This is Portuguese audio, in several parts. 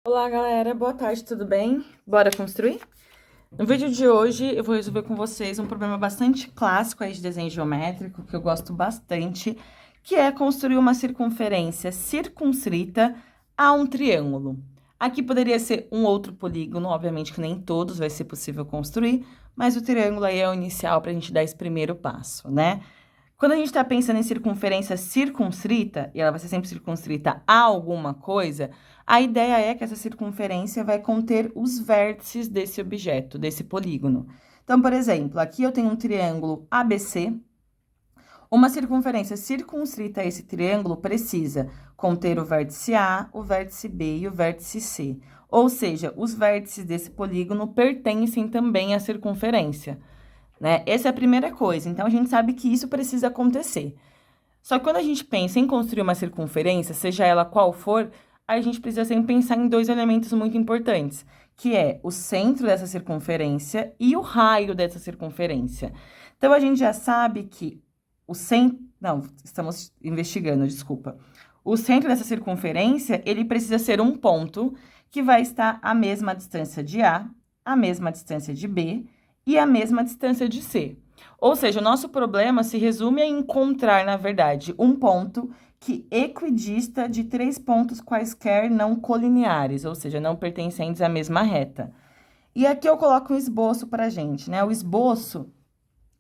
Olá, galera. Boa tarde, tudo bem? Bora construir? No vídeo de hoje, eu vou resolver com vocês um problema bastante clássico aí de desenho geométrico, que eu gosto bastante, que é construir uma circunferência circunscrita a um triângulo. Aqui poderia ser um outro polígono, obviamente que nem todos vai ser possível construir, mas o triângulo aí é o inicial para a gente dar esse primeiro passo, né? Quando a gente está pensando em circunferência circunscrita, e ela vai ser sempre circunscrita a alguma coisa, a ideia é que essa circunferência vai conter os vértices desse objeto, desse polígono. Então, por exemplo, aqui eu tenho um triângulo ABC. Uma circunferência circunscrita a esse triângulo precisa conter o vértice A, o vértice B e o vértice C. Ou seja, os vértices desse polígono pertencem também à circunferência, né? Essa é a primeira coisa. Então, a gente sabe que isso precisa acontecer. Só que quando a gente pensa em construir uma circunferência, seja ela qual for, a gente precisa sempre pensar em dois elementos muito importantes, que é o centro dessa circunferência e o raio dessa circunferência. Então, a gente já sabe que o centro... Não, estamos investigando, desculpa. O centro dessa circunferência, ele precisa ser um ponto que vai estar à mesma distância de A, a mesma distância de B e a mesma distância de C. Ou seja, o nosso problema se resume a encontrar, na verdade, um ponto que equidista de três pontos quaisquer não colineares, ou seja, não pertencentes à mesma reta. E aqui eu coloco um esboço para a gente, né? O esboço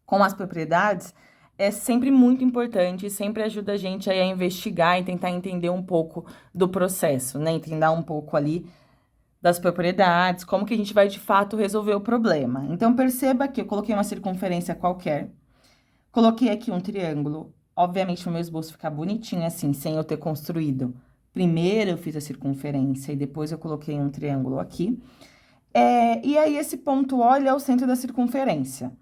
com as propriedades é sempre muito importante e sempre ajuda a gente aí a investigar e tentar entender um pouco do processo, né? Entender um pouco ali das propriedades, como que a gente vai de fato resolver o problema. Então, perceba que eu coloquei uma circunferência qualquer, coloquei aqui um triângulo. Obviamente, o meu esboço ficar bonitinho assim, sem eu ter construído. Primeiro eu fiz a circunferência e depois eu coloquei um triângulo aqui. E aí, esse ponto O, ele é o centro da circunferência.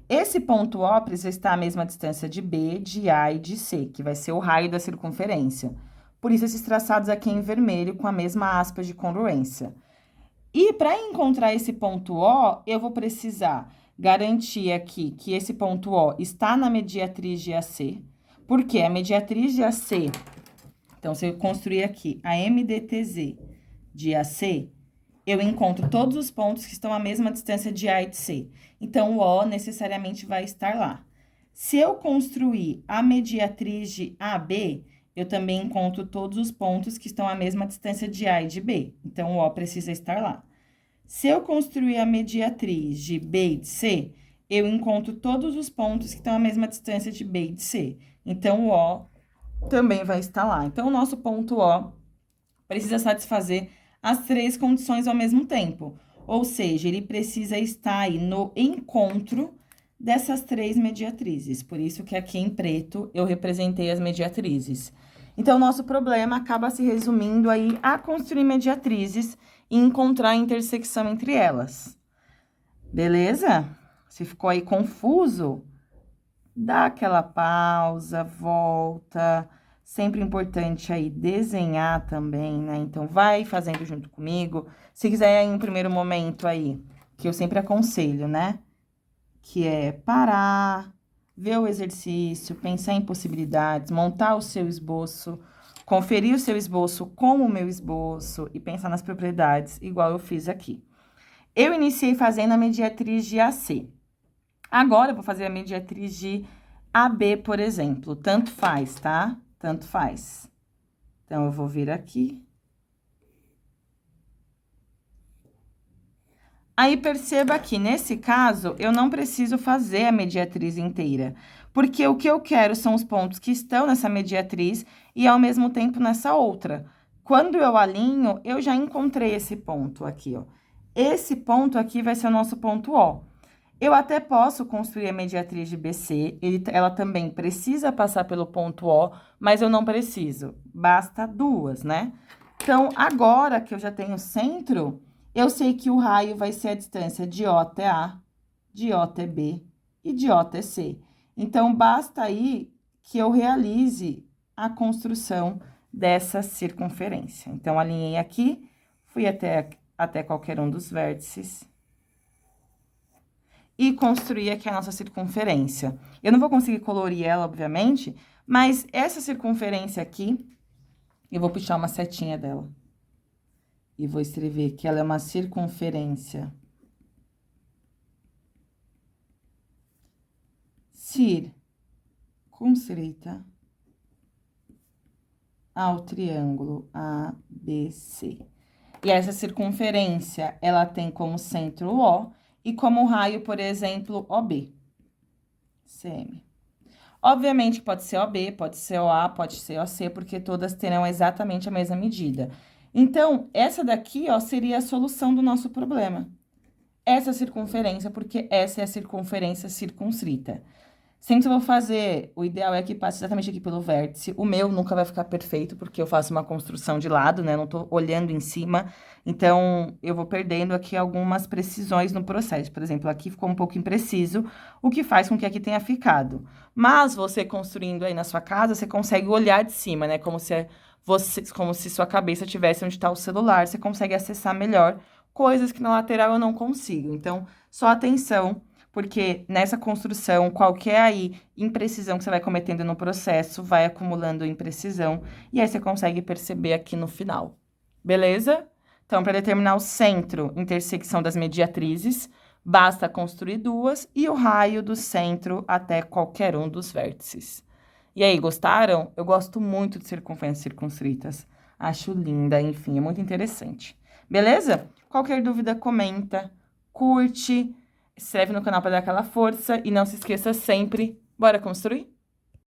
Esse ponto O precisa estar à mesma distância de B, de A e de C, que vai ser o raio da circunferência. Por isso, esses traçados aqui em vermelho com a mesma aspa de congruência. E para encontrar esse ponto O, eu vou precisar garantir aqui que esse ponto O está na mediatriz de AC, porque a mediatriz de AC, então, se eu construir aqui a MDTZ de AC, eu encontro todos os pontos que estão à mesma distância de A e de C. Então, o O necessariamente vai estar lá. Se eu construir a mediatriz de AB, eu também encontro todos os pontos que estão à mesma distância de A e de B. Então, o O precisa estar lá. Se eu construir a mediatriz de B e de C, eu encontro todos os pontos que estão à mesma distância de B e de C. Então, o O também vai estar lá. Então, o nosso ponto O precisa satisfazer as três condições ao mesmo tempo. Ou seja, ele precisa estar aí no encontro dessas três mediatrizes. Por isso que aqui em preto eu representei as mediatrizes. Então, nosso problema acaba se resumindo aí a construir mediatrizes e encontrar a intersecção entre elas. Beleza? Se ficou aí confuso, dá aquela pausa, volta. Sempre importante aí desenhar também, né? Então, vai fazendo junto comigo. Se quiser, em um primeiro momento aí, que eu sempre aconselho, né? Que é parar, ver o exercício, pensar em possibilidades, montar o seu esboço, conferir o seu esboço com o meu esboço e pensar nas propriedades, igual eu fiz aqui. Eu iniciei fazendo a mediatriz de AC. Agora, eu vou fazer a mediatriz de AB, por exemplo. Tanto faz, tá? Tanto faz. Então, eu vou vir aqui. Aí, perceba que, nesse caso, eu não preciso fazer a mediatriz inteira. Porque o que eu quero são os pontos que estão nessa mediatriz e, ao mesmo tempo, nessa outra. Quando eu alinho, eu já encontrei esse ponto aqui, ó. Esse ponto aqui vai ser o nosso ponto O. Eu até posso construir a mediatriz de BC, ela também precisa passar pelo ponto O, mas eu não preciso, basta duas, né? Então, agora que eu já tenho o centro, eu sei que o raio vai ser a distância de O até A, de O até B e de O até C. Então, basta aí que eu realize a construção dessa circunferência. Então, alinhei aqui, fui até qualquer um dos vértices e construir aqui a nossa circunferência. Eu não vou conseguir colorir ela, obviamente, mas essa circunferência aqui, eu vou puxar uma setinha dela. e vou escrever que ela é uma circunferência circunstrita ao triângulo ABC. E essa circunferência, ela tem como centro o O e como raio, por exemplo, OB. CM. Obviamente pode ser OB, pode ser OA, pode ser OC, porque todas terão exatamente a mesma medida. Então, essa daqui, ó, seria a solução do nosso problema. Essa circunferência, porque essa é a circunferência circunstrita. Sempre que eu vou fazer, o ideal é que passe exatamente aqui pelo vértice. O meu nunca vai ficar perfeito, porque eu faço uma construção de lado, né? Não tô olhando em cima. Então, eu vou perdendo aqui algumas precisões no processo. Por exemplo, aqui ficou um pouco impreciso, o que faz com que aqui tenha ficado. Mas você construindo aí na sua casa, você consegue olhar de cima, né? Como se sua cabeça tivesse onde está o celular. Você consegue acessar melhor coisas que na lateral eu não consigo. Então, só atenção, porque nessa construção, qualquer aí imprecisão que você vai cometendo no processo vai acumulando imprecisão, e aí você consegue perceber aqui no final. Beleza? Então, para determinar o centro, intersecção das mediatrizes, basta construir duas e o raio do centro até qualquer um dos vértices. E aí, gostaram? Eu gosto muito de circunferências circunstritas. Acho linda, enfim, é muito interessante. Beleza? Qualquer dúvida, comenta, curte, se inscreve no canal para dar aquela força e não se esqueça sempre, bora construir?